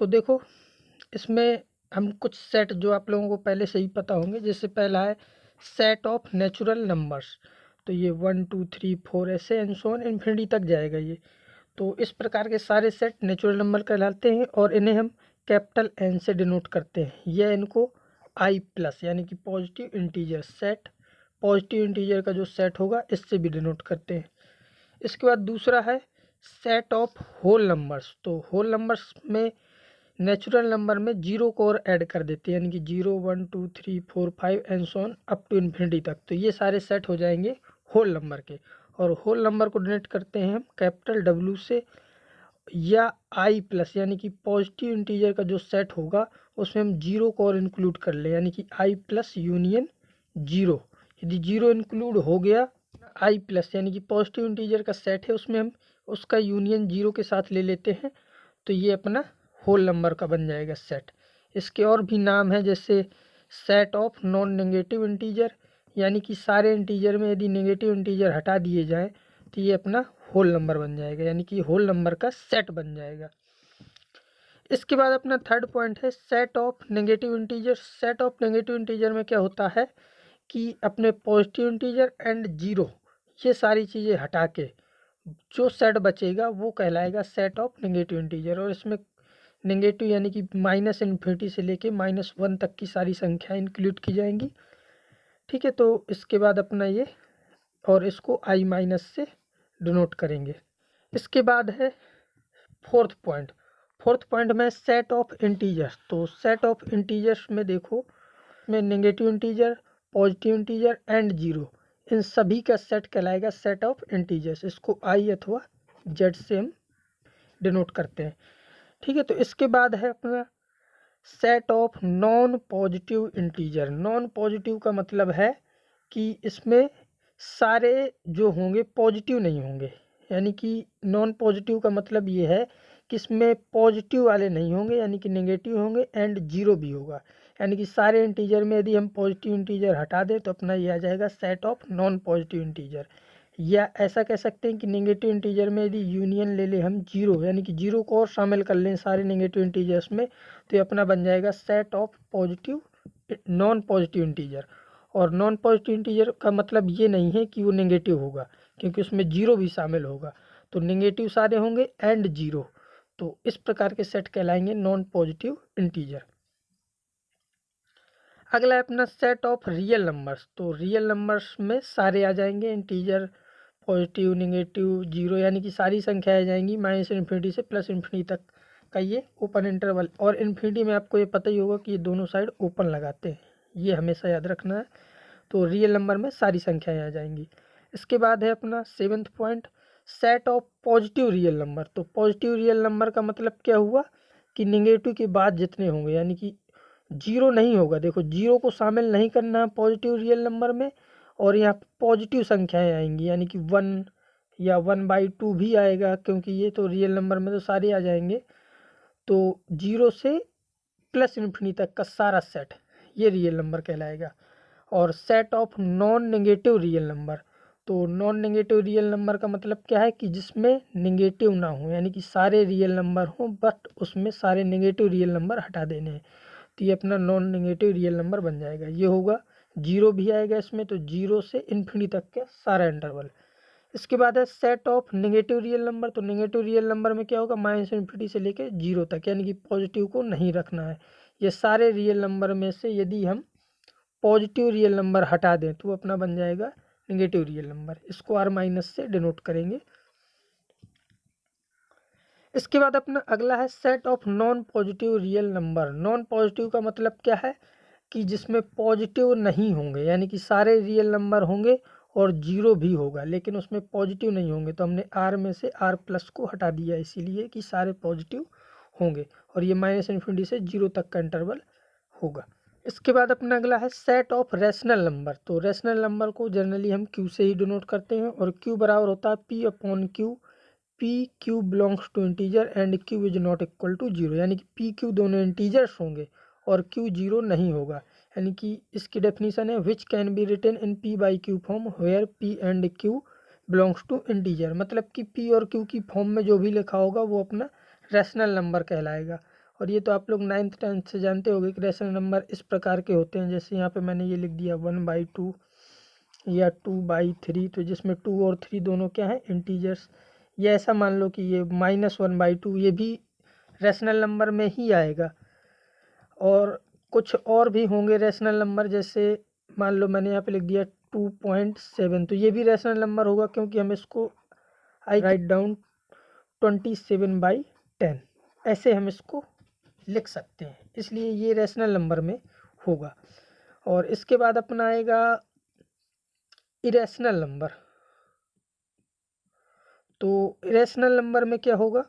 तो देखो इसमें हम कुछ सेट जो आप लोगों को पहले से ही पता होंगे, जैसे पहला है सेट ऑफ नेचुरल नंबर्स। तो ये 1 2 3 4 ऐसे एंड सो ऑन इन्फिनिटी तक जाएगा ये। तो इस प्रकार के सारे सेट नेचुरल नंबर कहलाते हैं और इन्हें हम कैपिटल एन से डिनोट करते हैं। यह इनको आई प्लस यानी कि positive integer set, positive integer का जो सेट होगा इससे भी डिनोट करते हैं। इसके बाद दूसरा है सेट ऑफ होल नंबर्स। तो होल नंबर्स में नेचुरल नंबर में जीरो को और ऐड कर देते हैं, यानी कि 0 1 2 3 4 5 and so on up to infinity तक। तो ये सारे सेट हो जाएंगे होल नंबर के। और होल नंबर को डिनोट करते हैं हम कैपिटल डब्ल्यू से या आई प्लस, यानी कि पॉजिटिव इंटीजर का जो सेट होगा उसमें हम जीरो को और इंक्लूड कर लें, यानी कि आई प्लस यूनियन जीरो। यदि जीरो इंक्लूड हो गया आई प्लस यानी कि पॉजिटिव इंटीजर का सेट है उसमें हम उसका यूनियन जीरो के साथ ले लेते हैं, तो ये अपना होल नंबर का बन जाएगा सेट। इसके और भी नाम है, जैसे set of non negative integer, यानी कि सारे इंटीजर में यदि नेगेटिव इंटीजर हटा दिए जाए तो ये अपना होल नंबर बन जाएगा, यानी कि होल नंबर का सेट बन जाएगा। इसके बाद अपना थर्ड पॉइंट है set of negative integer. Set of negative integer में क्या होता है कि अपने पॉजिटिव इंटीजर एंड जीरो ये सारी चीज़ें हटा के जो सेट बचेगा वो कहलाएगा सेट ऑफ नेगेटिव इंटीजर। और इसमें नेगेटिव यानी कि माइनस इन्फिनिटी से लेके -1 तक की सारी संख्या इंक्लूड की जाएंगी। ठीक है, तो इसके बाद अपना ये और इसको आई माइनस से डिनोट करेंगे। इसके बाद है फोर्थ पॉइंट। फोर्थ पॉइंट में सेट ऑफ इंटीजर्स। तो सेट ऑफ इंटीजर्स में देखो में negative integer, positive integer and zero इन सभी का सेट कहलाएगा सेट ऑफ इंटीजर्स। इसको आई अथवा जेड से हम डिनोट करते हैं। ठीक है, तो इसके बाद है अपना set of non positive integer. Non positive का मतलब है कि इसमें सारे जो होंगे पॉजिटिव नहीं होंगे, यानी कि नॉन पॉजिटिव का मतलब ये है कि इसमें पॉजिटिव वाले नहीं होंगे, यानी कि नेगेटिव होंगे एंड जीरो भी होगा। यानी कि सारे इंटीजर में यदि हम पॉजिटिव इंटीजर हटा दें तो अपना ये आ जाएगा set of non positive integer. या ऐसा कह सकते हैं कि नेगेटिव इंटीजर में यदि यूनियन ले ले हम जीरो, यानी कि जीरो को और शामिल कर लें सारे नेगेटिव इंटीजर्स में, तो ये अपना बन जाएगा set of positive non positive integer. और नॉन पॉजिटिव इंटीजर का मतलब ये नहीं है कि वो नेगेटिव होगा, क्योंकि उसमें जीरो भी शामिल होगा। तो नेगेटिव सारे होंगे एंड जीरो, तो इस प्रकार के सेट कहलाएंगे नॉन पॉजिटिव इंटीजर। अगला है अपना सेट ऑफ रियल नंबर्स। तो रियल नंबर्स में सारे आ जाएंगे इंटीजर, पॉजिटिव, नेगेटिव, जीरो, यानी कि सारी संख्याएं आ जाएंगी माइनस इन्फिनिटी से प्लस इन्फिनिटी तक का ये ओपन इंटरवल। और इन्फिनिटी में आपको ये पता ही होगा कि ये दोनों साइड ओपन लगाते हैं, ये हमेशा याद रखना है। तो रियल नंबर में सारी संख्याएं आ जाएंगी। इसके बाद है अपना seventh point set of positive real number. तो पॉजिटिव रियल नंबर का मतलब क्या हुआ कि नेगेटिव के बाद जितने होंगे, यानी कि जीरो नहीं होगा। देखो जीरो को शामिल नहीं करना है पॉजिटिव रियल नंबर में, और यहाँ पॉजिटिव संख्याएं आएंगी, यानी कि 1 या 1/2 भी आएगा, क्योंकि ये तो रियल नंबर में तो सारे आ जाएंगे। तो जीरो से प्लस इन्फिनिटी तक का सारा सेट ये रियल नंबर कहलाएगा। और set of non negative real number. तो नॉन नेगेटिव रियल नंबर का मतलब क्या है कि जिसमें नेगेटिव ना हो, यानी कि सारे रियल नंबर हों बट उसमें सारे नेगेटिव रियल नंबर हटा देने हैं, तो ये अपना नॉन नेगेटिव रियल नंबर बन जाएगा। ये होगा जीरो भी आएगा इसमें, तो जीरो से इन्फिनिटी तक का सारा इंटरवल। इसके बाद है set of negative real number. तो नेगेटिव रियल नंबर में क्या होगा माइनस इन्फिनिटी से लेके जीरो तक, यानी कि पॉजिटिव को नहीं रखना है। ये सारे रियल नंबर में से यदि हम पॉजिटिव रियल नंबर हटा दें तो वो अपना बन जाएगा नेगेटिव रियल नंबर। इसको आर माइनस से डिनोट करेंगे। इसके बाद अपना अगला है set of non positive real number. Non positive का मतलब क्या है कि जिसमें पॉजिटिव नहीं होंगे, यानी कि सारे रियल नंबर होंगे और जीरो भी होगा लेकिन उसमें पॉजिटिव नहीं होंगे। तो हमने आर में से आर प्लस को हटा दिया, इसीलिए कि सारे पॉजिटिव होंगे। और ये माइनस इन्फिनिटी से जीरो तक का इंटरवल होगा। इसके बाद अपना अगला है सेट ऑफ रैशनल नंबर। तो रैशनल नंबर को जनरली हम क्यू से ही डिनोट करते हैं, और क्यू बराबर होता है p upon q. P q belongs to integer and q is not equal to zero, यानी कि पी क्यू दोनों इंटीजर्स होंगे और क्यू जीरो नहीं होगा। यानी कि इसकी डेफिनेशन है which can be written in p by q form where p and q belongs to integer. मतलब कि पी और क्यू की फॉर्म में जो भी लिखा होगा वो अपना रैशनल नंबर कहलाएगा। और ये तो आप लोग 9th 10th से जानते होंगे कि रेशनल नंबर इस प्रकार के होते हैं। जैसे यहाँ पे मैंने ये लिख दिया 1/2 या 2/3, तो जिसमें 2 और 3 दोनों क्या है, इंटीजर्स। ये ऐसा मान लो कि ये -1/2 ये भी रेशनल नंबर में ही आएगा। और कुछ और भी होंगे रेशनल नंबर, जैसे मान लो मैंने यहाँ पे लिख दिया 2.7, तो ये भी रेशनल नंबर होगा, क्योंकि हम इसको आई राइट डाउन 27/10 ऐसे हम इसको लिख सकते हैं, इसलिए ये रेशनल नंबर में होगा। और इसके बाद अपना आएगा इरेशनल नंबर। तो इरेशनल नंबर में क्या होगा,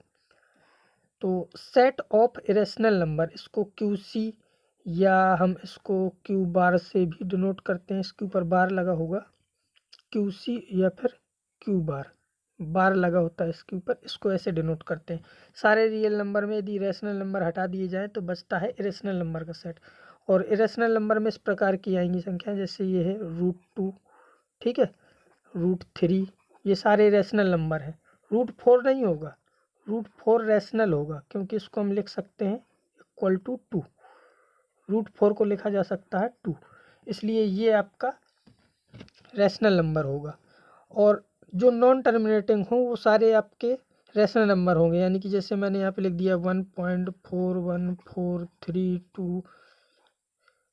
तो सेट ऑफ इरेशनल नंबर, इसको QC या हम इसको Q बार से भी डिनोट करते हैं, इसके ऊपर बार लगा होगा, QC या फिर Q बार लगा होता है इसके ऊपर, इसको ऐसे डिनोट करते हैं। सारे रियल नंबर में यदि इरेशनल नंबर हटा दिए जाए तो बचता है इरेशनल नंबर का सेट। और इरेशनल नंबर में इस प्रकार की आएंगी संख्या, जैसे ये है √2, ठीक है, √3, ये सारे रेशनल नंबर हैं। √4 नहीं होगा, √4 रेशनल होगा, क्योंकि इसको हम लिख सकते हैं इक्वल टू 2, √4 को लिखा जा सकता है 2, इसलिए ये आपका रेशनल नंबर होगा। और जो नॉन टर्मिनेटिंग हो वो सारे आपके रेशनल नंबर होंगे, यानी कि जैसे मैंने यहाँ पे लिख दिया 1.41432,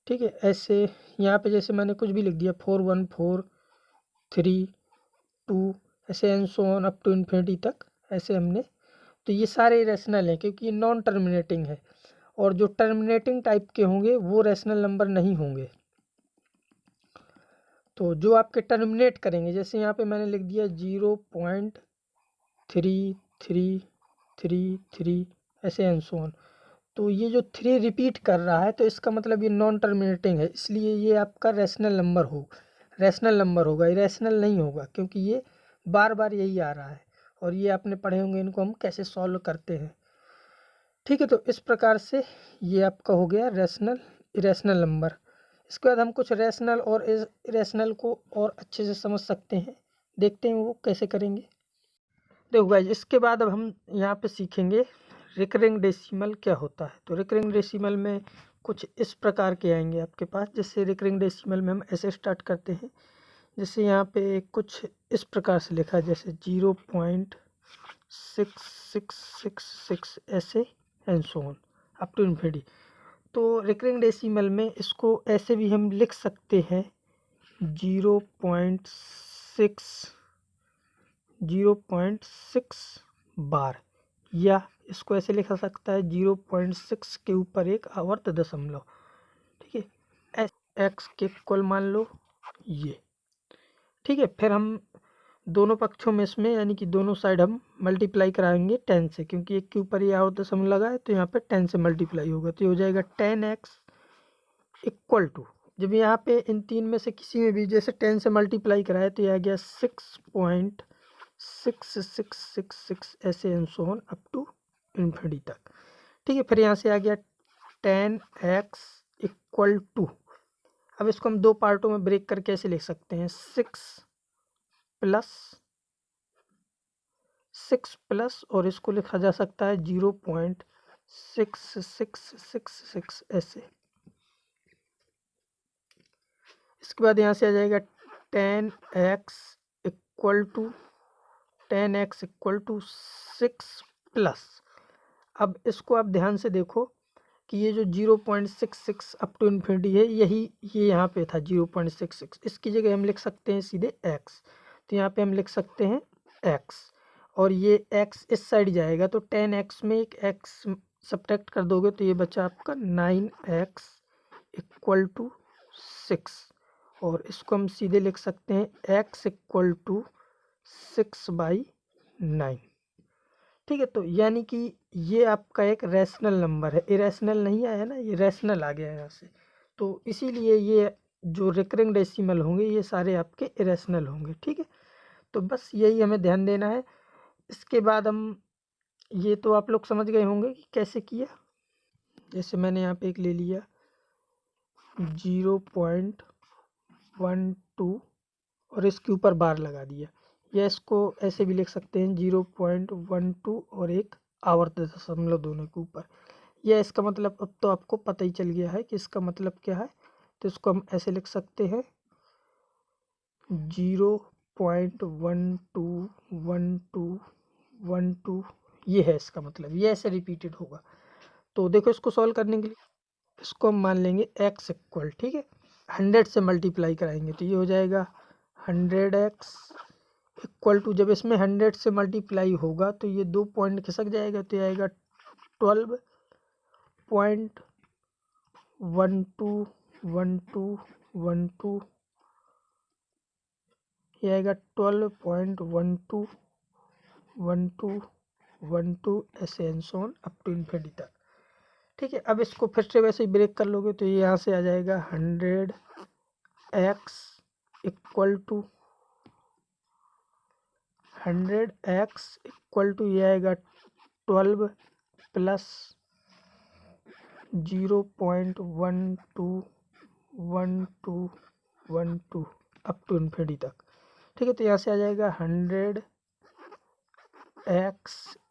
ठीक है, ऐसे यहाँ पे जैसे मैंने कुछ भी लिख दिया 41432, ऐसे and so on up to infinity तक, ऐसे हमने, तो ये सारे रेशनल हैं क्योंकि ये नॉन टर्मिनेटिंग है। और जो टर्मिनेटिंग टाइप के होंगे वो रेशनल नंबर नहीं होंगे। तो जो आपके टर्मिनेट करेंगे, जैसे यहाँ पे मैंने लिख दिया 0.3333 ऐसे एंड सो ऑन, तो ये जो 3 रिपीट कर रहा है तो इसका मतलब ये नॉन टर्मिनेटिंग है, इसलिए ये आपका रेशनल नंबर होगा, इरेशनल नहीं होगा, क्योंकि ये बार बार यही आ रहा है। और ये आपने पढ़े होंगे इनको हम कैसे सॉल्व करते हैं, ठीक है। तो इस प्रकार से ये आपका हो गया रेशनल इरेशनल नंबर। इसके बाद हम कुछ रेशनल और इरेशनल को और अच्छे से समझ सकते हैं, देखते हैं वो कैसे करेंगे। देखो गाइस, इसके बाद अब हम यहाँ पे सीखेंगे रिकरिंग डेसिमल क्या होता है। तो रिकरिंग डेसिमल में कुछ इस प्रकार के आएंगे आपके पास। जैसे रिकरिंग डेसिमल में हम ऐसे स्टार्ट करते हैं, जैसे यहाँ पे कुछ इस प्रकार से लिखा है, जैसे 0.6666 ऐसे and so on up to infinity. तो रिकरिंग डेसिमल में इसको ऐसे भी हम लिख सकते हैं 0.6 बार, या इसको ऐसे लिखा सकता है 0.6 के ऊपर एक आवर्त दशमलव, ठीक है, x के इक्वल मान लो ये, ठीक है। फिर हम दोनों पक्षों में इसमें यानी कि दोनों साइड हम मल्टीप्लाई कराएंगे 10 से, क्योंकि एक के ऊपर ये आवर्त दशमलव लगा है तो यहाँ पे 10 से मल्टीप्लाई होगा, तो ये हो जाएगा 10x इक्वल टू, जब यहाँ पे इन तीन में से किसी में भी जैसे 10 से मल्टीप्लाई कराए तो ये आ गया 6.6666 ऐसे and so on up to infinity तक, ठीक है। फिर यहाँ से आ गया 10x इक्वल टू, अब इसको हम दो पार्टों में ब्रेक करके ऐसे लिख सकते हैं 6 प्लस और इसको लिखा जा सकता है 0.6666 ऐसे। इसके बाद यहाँ से आ जाएगा 10x इक्वल टू 6 प्लस, अब इसको आप ध्यान से देखो कि ये जो 0.66 अप टू इन्फिनिटी है ये यहाँ पे था 0.66, इसकी जगह हम लिख सकते हैं सीधे x, तो यहाँ पे हम लिख सकते हैं x, और ये x इस साइड जाएगा तो 10x में एक x सब्ट्रैक्ट कर दोगे तो ये बचा आपका 9x इक्वल टू 6, और इसको हम सीधे लिख सकते हैं x इक्वल टू 6/9, ठीक है। तो यानी कि ये आपका एक रैशनल नंबर है, इरेशनल नहीं आया ना, ये रैशनल आ गया यहाँ से, तो इसीलिए ये जो रिकरिंग डेसिमल होंगे ये सारे आपके इरेशनल होंगे, ठीक है। तो बस यही हमें ध्यान देना है। इसके बाद हम ये तो आप लोग समझ गए होंगे कि कैसे किया। जैसे मैंने यहाँ पे एक ले लिया 0.12 और इसके ऊपर बार लगा दिया, या इसको ऐसे भी लिख सकते हैं 0.12 और एक आवर्त दशमलव दोनों के ऊपर, यह इसका मतलब अब तो आपको पता ही चल गया है कि इसका मतलब क्या है। तो इसको हम ऐसे लिख सकते हैं 0.121212, ये है इसका मतलब, ये ऐसे रिपीटेड होगा। तो देखो इसको सॉल्व करने के लिए इसको हम मान लेंगे x इक्वल, ठीक है, 100 से मल्टीप्लाई कराएंगे तो ये हो जाएगा 100x इक्वल टू, जब इसमें 100 से मल्टीप्लाई होगा तो ये 2 पॉइंट खिसक जाएगा तो ये आएगा 12.1212, ये आएगा 12.1212 ऐसे and so on up to infinity तक। ठीक है, अब इसको फिर से वैसे ही ब्रेक कर लोगे तो ये यहाँ से आ जाएगा 100x equal to 100x equal to ये आएगा 12 प्लस 0.121212 अप टू इन्फिनिटी तक। ठीक है, तो यहाँ से आ जाएगा 100x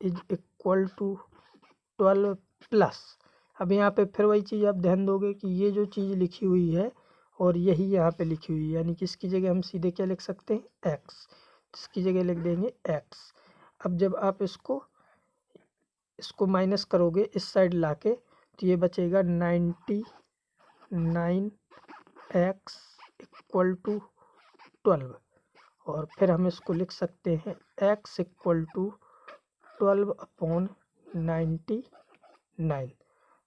is equal to 12 plus, अब यहाँ पे फिर वही चीज़ आप ध्यान दोगे कि ये जो चीज़ लिखी हुई है और यही यहाँ पे लिखी हुई है, यानी कि इसकी जगह हम सीधे क्या लिख सकते हैं, x, इसकी जगह लिख देंगे x। अब जब आप इसको माइनस करोगे इस साइड लाके तो ये बचेगा 99x इक्वल टू 12, और फिर हम इसको लिख सकते हैं x इक्वल टू 12/99।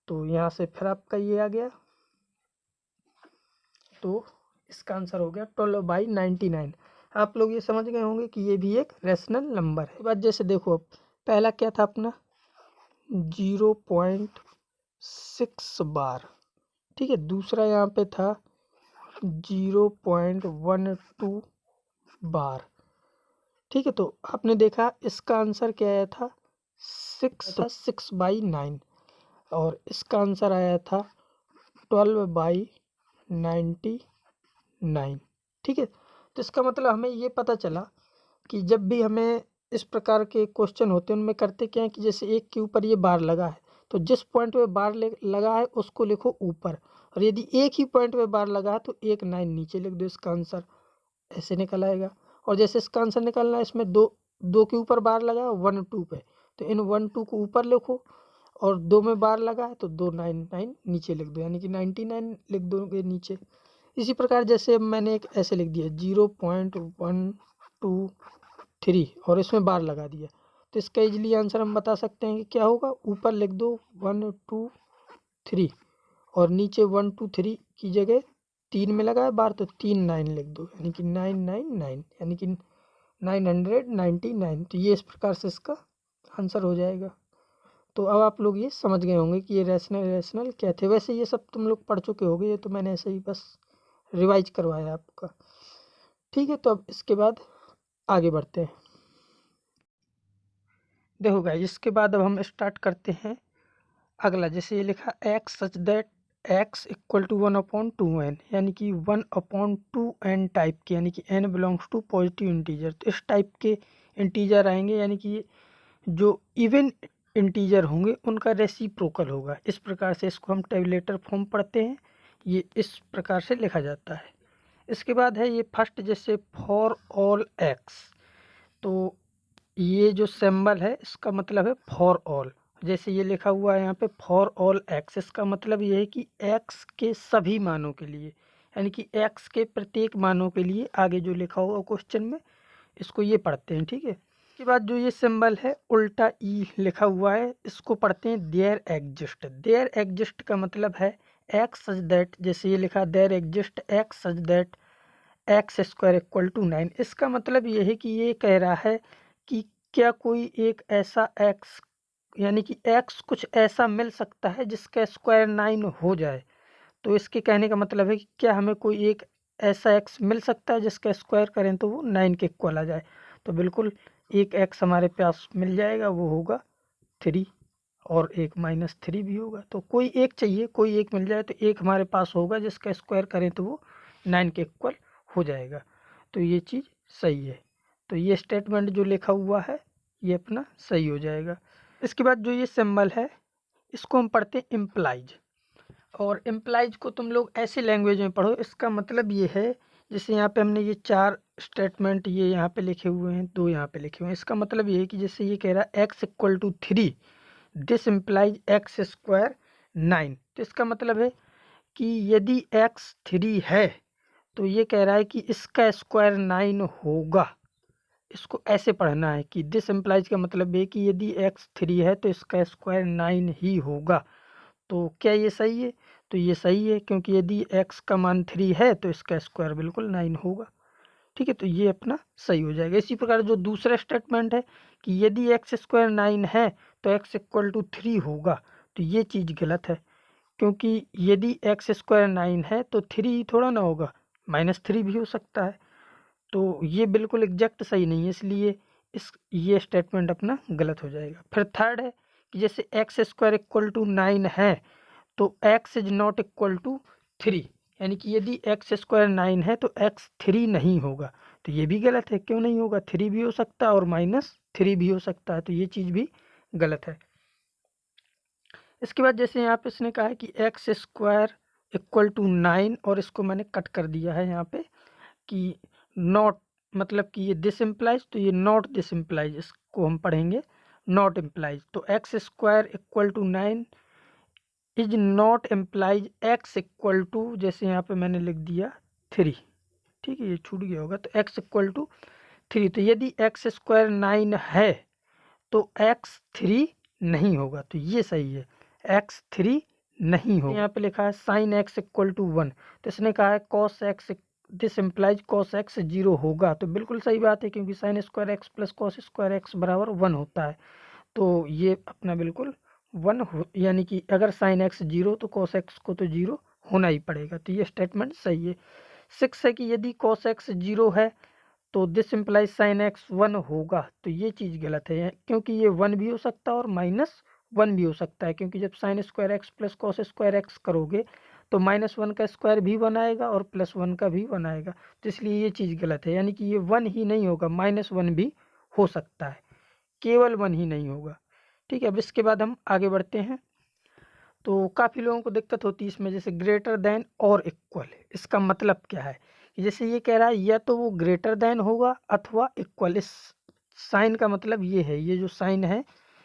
तो यहाँ से फिर आपका ये आ गया, तो इसका आंसर हो गया 12/99। आप लोग ये समझ गए होंगे कि ये भी एक रैशनल नंबर है। बात जैसे देखो, अब पहला क्या था अपना 0.6 बार, ठीक है, दूसरा यहाँ पे था 0.12 बार। ठीक है, तो आपने देखा इसका आंसर क्या आया था 6/9, और इसका आंसर आया था 12/99। ठीक है, तो इसका मतलब हमें ये पता चला कि जब भी हमें इस प्रकार के क्वेश्चन होते हैं उनमें करते क्या है कि जैसे एक के ऊपर ये बार लगा है तो जिस पॉइंट पे बार लगा है उसको लिखो ऊपर, और यदि एक ही पॉइंट पे बार लगा है तो एक 9 नीचे लिख दो, इसका आंसर ऐसे निकल आएगा। और जैसे इसका आंसर निकलना है, इसमें दो के ऊपर बार लगा है 1 2 पे, तो इन 1 2 को ऊपर लिखो, और 2 में बार लगा है तो 2 9 9 नीचे लिख दो, यानी कि 99 लिख दोगे नीचे। इसी प्रकार जैसे मैंने एक ऐसे लिख दिया 0.123 और इसमें बार लगा दिया, तो इसका इजीली आंसर हम बता सकते हैं कि क्या होगा, ऊपर लिख दो 1 2 3 और नीचे 1 2 3 की जगह 3 में लगा है बार तो 3 9 लिख दो, यानी कि 999, यानी कि 999। तो ये इस प्रकार से इसका आंसर हो जाएगा। तो अब आप लोग ये समझ गए होंगे कि ये रैशनल क्या थे। वैसे ये सब तुम लोग पढ़ चुके होंगे, ये तो मैंने ऐसे ही बस रिवाइज करवाया आपका। ठीक है, तो अब इसके बाद आगे बढ़ते हैं। देखो गाइस, इसके बाद अब हम स्टार्ट करते हैं अगला। जैसे ये लिखा x such that x equal to 1/2n, यानी कि 1/2n टाइप के, यानी कि n belongs to positive integer. तो इस टाइप के इंटीजर आएंगे, यानी कि जो इवन इंटीजर होंगे उनका रेसिप्रोकल होगा। इस प्रकार से इसको हम टेबुलेटर फॉर्म पढ़ते हैं, ये इस प्रकार से लिखा जाता है। इसके बाद है ये फर्स्ट, जैसे फॉर ऑल एक्स, तो ये जो सिंबल है इसका मतलब है फॉर ऑल। जैसे ये लिखा हुआ है यहाँ पे फॉर ऑल एक्स, इसका मतलब ये है कि एक्स के सभी मानों के लिए, यानी कि एक्स के प्रत्येक मानों के लिए आगे जो लिखा हुआ क्वेश्चन में, इसको ये पढ़ते हैं। ठीक है, इसके बाद जो ये सिंबल है उल्टा ई लिखा हुआ है, इसको पढ़ते हैं देयर एग्जिस्ट। देयर एग्जिस्ट का मतलब है एक्स सच दैट, जैसे ये लिखा there exist x such that x square equal to 9। इसका मतलब ये है कि ये कह रहा है कि क्या कोई एक ऐसा एक्स, यानी कि एक्स कुछ ऐसा मिल सकता है जिसका स्क्वायर 9 हो जाए। तो इसके कहने का मतलब है कि क्या हमें कोई एक ऐसा एक्स मिल सकता है जिसका स्क्वायर करें तो वो 9 के इक्वल आ जाए। तो बिल्कुल एक एक्स हमारे पास मिल जाएगा, वो होगा 3, और एक -3 भी होगा। तो कोई एक चाहिए, कोई एक मिल जाए तो एक हमारे पास होगा जिसका स्क्वायर करें तो वो 9 के इक्वल हो जाएगा। तो ये चीज़ सही है, तो ये स्टेटमेंट जो लिखा हुआ है ये अपना सही हो जाएगा। इसके बाद जो ये सिंबल है इसको हम पढ़ते हैं इम्प्लाइज। और इम्प्लाइज को तुम लोग ऐसे लैंग्वेज में पढ़ो, इसका मतलब ये है, जैसे यहाँ पे हमने ये 4 स्टेटमेंट ये यहाँ पे लिखे हुए हैं, 2 यहाँ पे लिखे हुए हैं। इसका मतलब ये है कि जैसे ये कह रहा है x equal to 3, this implies x square 9। तो इसका मतलब है कि यदि x 3 है तो ये कह रहा है कि इसका स्क्वायर 9 होगा। इसको ऐसे पढ़ना है कि दिस इम्प्लाइज का मतलब है कि यदि x 3 है तो इसका स्क्वायर 9 ही होगा। तो क्या ये सही है? तो ये सही है, क्योंकि यदि x का मान 3 है तो इसका स्क्वायर बिल्कुल 9 होगा। ठीक है, तो ये अपना सही हो जाएगा। इसी प्रकार जो दूसरा स्टेटमेंट है कि यदि एक्स स्क्वायर 9 है तो x इक्वल टू 3 होगा, तो ये चीज़ गलत है, क्योंकि यदि एक्स स्क्वायर 9 है तो 3 थोड़ा ना होगा, -3 भी हो सकता है। तो ये बिल्कुल एग्जैक्ट सही नहीं है, इसलिए ये स्टेटमेंट अपना गलत हो जाएगा। फिर थर्ड है कि जैसे एक्स स्क्वायर इक्वल टू 9 है तो x is not equal to 3, यानी कि यदि एक्स स्क्वायर 9 है तो x 3 नहीं होगा। तो ये भी गलत है, क्यों नहीं होगा? 3 भी हो सकता है और -3 भी हो सकता है, तो ये चीज़ भी गलत है। इसके बाद जैसे यहाँ पे इसने कहा है कि एक्स स्क्वायर इक्वल टू 9, और इसको मैंने कट कर दिया है यहाँ पे कि नॉट, मतलब कि ये दिस इम्प्लाइज, तो ये नॉट दिस इम्प्लाइज, इसको हम पढ़ेंगे नॉट इम्प्लाइज। तो x square equal to 9 is not implies x equal to, जैसे यहाँ पे मैंने लिख दिया 3। ठीक है, ये छूट गया होगा, तो एक्स इक्वल टू 3। तो यदि एक्स स्क्वायर 9 है तो एक्स 3 नहीं होगा, तो ये सही है, एक्स 3 नहीं होगा। यहाँ पे लिखा है साइन एक्स इक्वल टू 1, तो इसने कहा है cos x, this implies cos x 0 होगा। तो बिल्कुल सही बात है, क्योंकि sine square x plus cos square x बराबर 1 होता है। तो ये अपना बिल्कुल 1 हो, यानी कि अगर साइन एक्स 0 तो कॉस एक्स को तो 0 होना ही पड़ेगा। तो ये स्टेटमेंट सही है। 6 है कि यदि कॉस एक्स 0 है तो दिस इम्प्लाइज साइन एक्स 1 होगा। तो ये चीज़ गलत है, क्योंकि ये 1 भी हो सकता है और -1 भी हो सकता है, क्योंकि जब sine square x plus cos square x करोगे तो -1 का स्क्वायर भी 1 आएगा और +1 का भी 1 आएगा। तो इसलिए ये चीज़ गलत है, यानी कि ये 1 ही नहीं होगा, -1 भी हो सकता है, केवल 1 ही नहीं होगा। ठीक है, अब इसके बाद हम आगे बढ़ते हैं। तो काफ़ी लोगों को दिक्कत होती है इसमें, जैसे ग्रेटर देन और इक्वल, इसका मतलब क्या है? कि जैसे ये कह रहा है या तो वो ग्रेटर देन होगा अथवा इक्वल। इस साइन का मतलब ये है, ये जो साइन है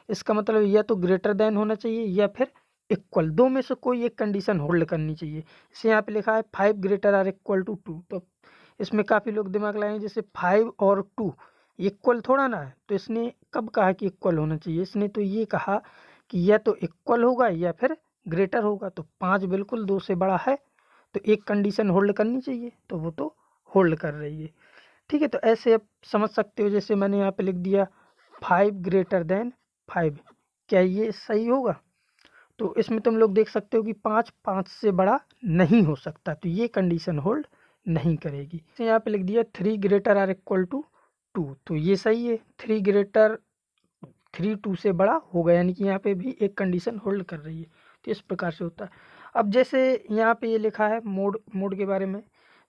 इसका मतलब या तो ग्रेटर देन होना चाहिए या फिर इक्वल, दो में से कोई एक कंडीशन होल्ड करनी चाहिए। जैसे यहाँ पे लिखा है 5 ग्रेटर आर इक्वल टू 2, तो इसमें काफ़ी लोग दिमाग लगाएंगे, जैसे 5 और 2 इक्वल थोड़ा ना है, तो इसने कब कहा कि इक्वल होना चाहिए? इसने तो ये कहा कि या तो इक्वल होगा या फिर ग्रेटर होगा। तो 5 बिल्कुल 2 से बड़ा है, तो एक कंडीशन होल्ड करनी चाहिए, तो वो तो होल्ड कर रही है। ठीक है, तो ऐसे आप समझ सकते हो, जैसे मैंने यहाँ पे लिख दिया 5 ग्रेटर देन 5, क्या ये सही होगा? तो इसमें तुम लोग देख सकते हो कि 5 5 से बड़ा नहीं हो सकता, तो ये कंडीशन होल्ड नहीं करेगी। तो यहाँ पे लिख दिया 3 ग्रेटर आर इक्वल टू 2, तो ये सही है, 3 ग्रेटर 3 2 से बड़ा होगा, यानी कि यहाँ पे भी एक कंडीशन होल्ड कर रही है। तो इस प्रकार से होता है। अब जैसे यहाँ पे ये लिखा है मोड के बारे में,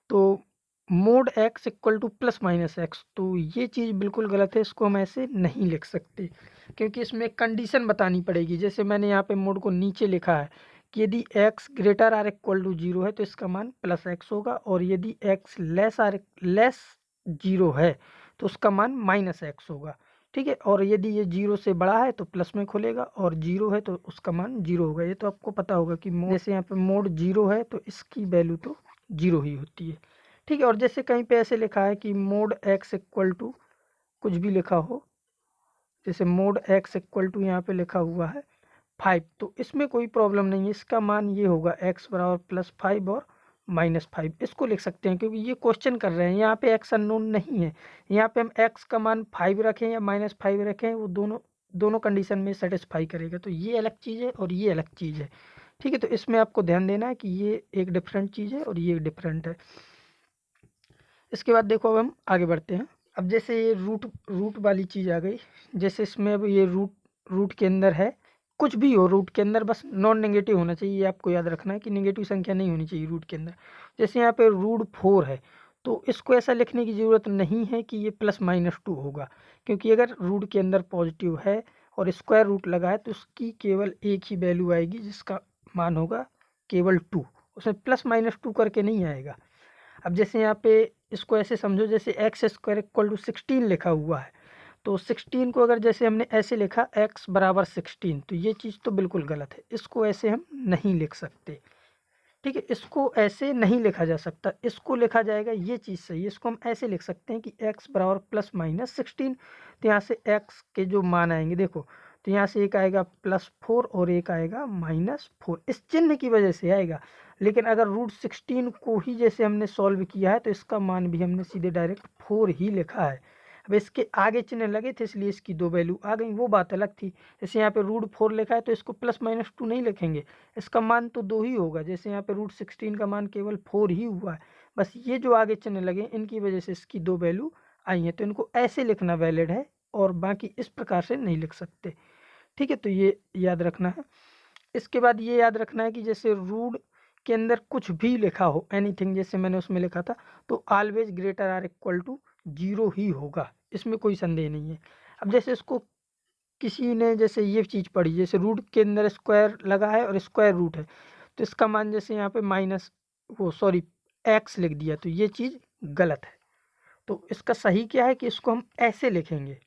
तो mode x equal two plus minus x, तो ये चीज़ बिल्कुल गलत है, इसको हम ऐसे नहीं लिख सकते, क्योंकि इसमें कंडीशन बतानी पड़ेगी। जैसे मैंने यहाँ पे मोड को नीचे लिखा है कि यदि x greater or equal to 0 है तो इसका मान प्लस एक्स होगा, और यदि एक्स लेस 0 है तो उसका मान माइनस एक्स होगा। ठीक है, और यदि ये 0 से बड़ा है तो प्लस में खुलेगा, और 0 है तो उसका मान 0 होगा। ये तो आपको पता होगा कि जैसे यहाँ पे मोड 0 है तो इसकी वैल्यू तो 0 ही होती है। ठीक है, और जैसे कहीं पे ऐसे लिखा है कि मोड एक्स इक्वल टू कुछ भी लिखा हो, जैसे मोड एक्स इक्वल टू यहाँ पे लिखा हुआ है 5, तो इसमें कोई प्रॉब्लम नहीं है, इसका मान ये होगा एक्स बराबर +5 और -5, इसको लिख सकते हैं, क्योंकि ये क्वेश्चन कर रहे हैं, यहाँ पे एक्स अननोन नहीं है। यहाँ पे हम एक्स का मान 5 रखें या -5 रखें, वो दोनों कंडीशन में सेटिस्फाई करेगा। तो ये अलग चीज़ है और ये अलग चीज़ है। ठीक है, तो इसमें आपको ध्यान देना है कि ये एक डिफरेंट चीज़ है और ये डिफरेंट है। इसके बाद देखो, अब हम आगे बढ़ते हैं। अब जैसे ये रूट वाली चीज़ आ गई, जैसे इसमें अब ये रूट के अंदर है, कुछ भी हो रूट के अंदर, बस नॉन नेगेटिव होना चाहिए। ये आपको याद रखना है कि नेगेटिव संख्या नहीं होनी चाहिए रूट के अंदर। जैसे यहाँ पे √4 है, तो इसको ऐसा लिखने की ज़रूरत नहीं है कि ये +-2 होगा, क्योंकि अगर रूट के अंदर पॉजिटिव है और स्क्वायर रूट लगा है तो उसकी केवल एक ही वैल्यू आएगी जिसका मान होगा केवल 2, उसमें प्लस माइनस 2 करके नहीं आएगा। अब जैसे यहाँ पे इसको ऐसे समझो जैसे एक्स स्क्वायर इक्वल टू 16 लिखा हुआ है, तो 16 को अगर जैसे हमने ऐसे लिखा x बराबर 16, तो ये चीज़ तो बिल्कुल गलत है, इसको ऐसे हम नहीं लिख सकते। ठीक है, इसको ऐसे नहीं लिखा जा सकता, इसको लिखा जाएगा, ये चीज़ सही है। इसको हम ऐसे लिख सकते हैं कि x बराबर प्लस माइनस 16, तो यहाँ से x के जो मान आएंगे देखो, तो यहाँ से एक आएगा +4 और एक आएगा -4, इस चिन्ह की वजह से आएगा। लेकिन अगर √16 को ही जैसे हमने सॉल्व किया है तो इसका मान भी हमने सीधे डायरेक्ट 4 ही लिखा है। अब इसके आगे चिन्ह लगे थे इसलिए इसकी 2 वैल्यू आ गई, वो बात अलग थी। जैसे यहाँ पे √4 लिखा है तो इसको प्लस माइनस 2 नहीं लिखेंगे, इसका मान तो 2 ही होगा। जैसे यहाँ पे √16 का मान केवल 4 ही हुआ है, बस ये जो आगे चिन्ह लगे इनकी वजह से इसकी 2 वैल्यू आई हैं, तो इनको ऐसे लिखना वैलिड है और बाकी इस प्रकार से नहीं लिख सकते। ठीक है, तो ये याद रखना है। इसके बाद ये याद रखना है कि जैसे रूट के अंदर कुछ भी लिखा हो, एनीथिंग, जैसे मैंने उसमें लिखा था, तो always greater or equal to 0 ही होगा, इसमें कोई संदेह नहीं है। अब जैसे इसको किसी ने जैसे ये चीज़ पढ़ी, जैसे रूट के अंदर स्क्वायर लगा है और स्क्वायर रूट है, तो इसका मान जैसे यहाँ पे x लिख दिया, तो ये चीज़ गलत है। तो इसका सही क्या है कि इसको हम ऐसे लिखेंगे।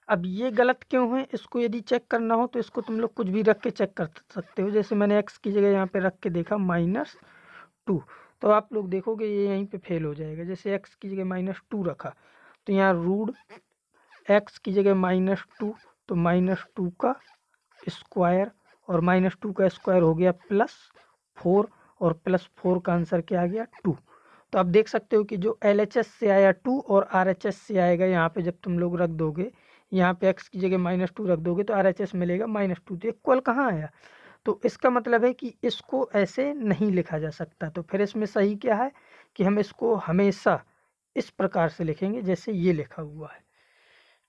अब ये गलत क्यों है, इसको यदि चेक करना हो तो इसको तुम लोग कुछ भी रख के चेक कर सकते हो। जैसे मैंने x की जगह यहाँ पे रख के देखा -2, तो आप लोग देखोगे ये यहीं पे फेल हो जाएगा। जैसे x की जगह -2 रखा, तो यहाँ x की जगह -2, तो -2 का स्क्वायर और -2 का स्क्वायर हो गया +4, और +4 का आंसर क्या आ गया 2। तो आप देख सकते हो कि जो LHS से आया 2 और RHS से आएगा, यहाँ पे जब तुम लोग रख दोगे, यहाँ पे x की जगह -2 रख दोगे तो RHS मिलेगा -2, तो इक्वल कहाँ आया। तो इसका मतलब है कि इसको ऐसे नहीं लिखा जा सकता। तो फिर इसमें सही क्या है कि हम इसको हमेशा इस प्रकार से लिखेंगे जैसे ये लिखा हुआ है।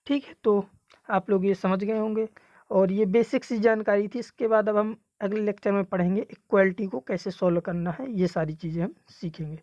ठीक है, तो आप लोग ये समझ गए होंगे और ये बेसिक सी जानकारी थी। इसके बाद अब हम अगले लेक्चर में पढ़ेंगे इक्वालिटी को कैसे सॉल्व करना है, ये सारी चीज़ें हम सीखेंगे।